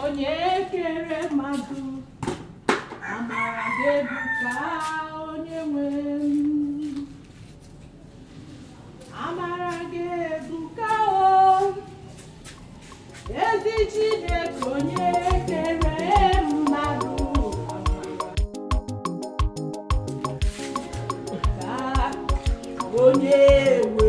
onye kere mmadụ amara ga-ebuka onye nwe amara ga-ebuka o ezi Chineke onye kere mmadụ onye nwe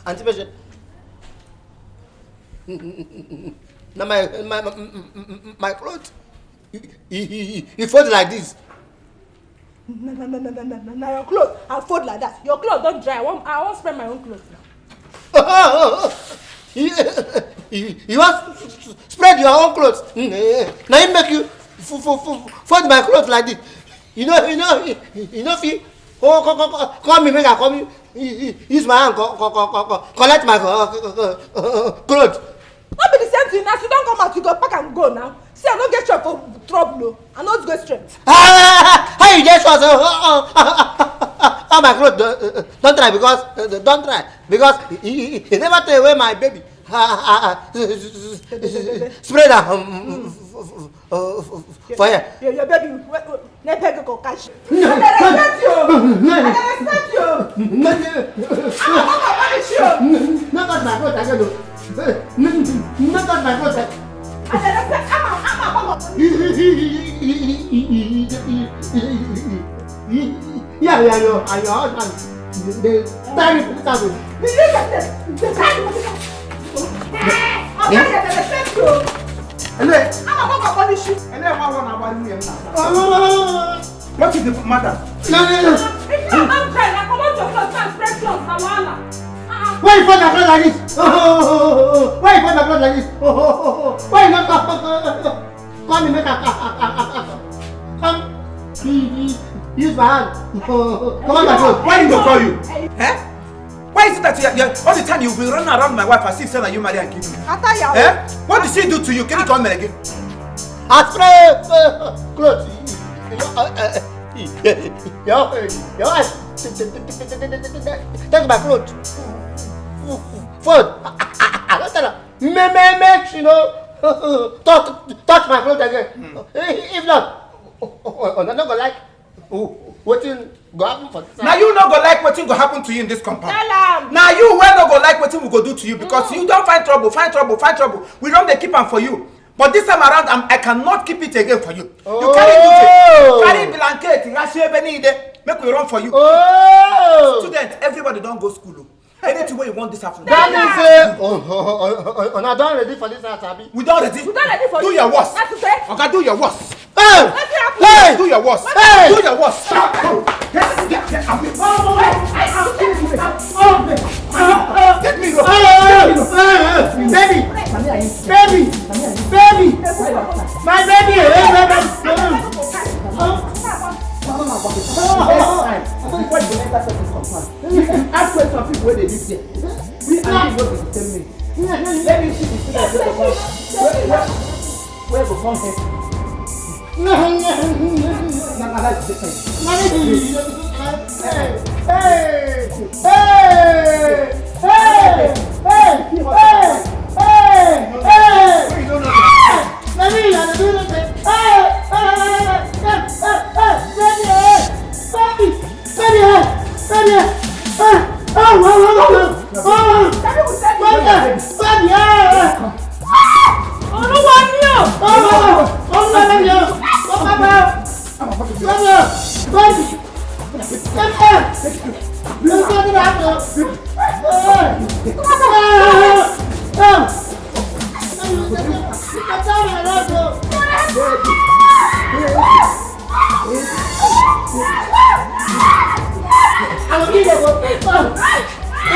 Auntie Patient. Now my clothes. He fold like this. Now your clothes. I'll fold like that. Your clothes don't dry. I won't spend my own clothes now. You want to spread your own clothes. Now he make you fold my clothes like this. You know, feel. Oh, come me, make I come you. Use my hand, collect my clothes. Not be the same thing. Now, if you don't come out, you go pack and go now. See, I don't get you for trouble. I know it's go straight. How you get short? Oh my clothes, don't try because he never take away my baby. Spread that for here. Your baby, let her go catch. I respect you. I'm not gonna punish you. Not got my clothes, I can do. Not got my clothes. I respect. Yeah, your husband. They tie me to the house. I'm not gonna respect you. I'm not gonna punish you. What is the matter? No. If you're not trying, I come out your clothes and spread clothes. Why you put the clothes like this? Why you put the clothes like this? Why you not come and make a come? Use my hand. Come on, my clothes. Why did they call you? Eh? Why is it that all the time you've been running around my wife as if saying that you marry and give me? Eh? What did she do to you? Can you come here again? I spray clothes. Your wife take my clothes. Food. I don't tell her. Make you know. Touch my clothes again. If not, I'm not gonna like what go happen for this. Now you not go like what go happen to you in this compound. Tell him. Now you will not go like what we go do to you because you don't find trouble. We don't keep them for you. But this time around, I cannot keep it again for you. You carry blanket, make we run for you. Student, everybody don't go school. Anything where you want this happen. That means I don't ready for this Abi. We don't ready. For do you. Your worst. That's okay. Okay, do your worst. Hey! Do your worst. Hey! Do your worst. Get me Baby! My baby! Ask questions people where they live here. We are going to tell me. Let me see the thing I say. Where go come here?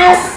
I'm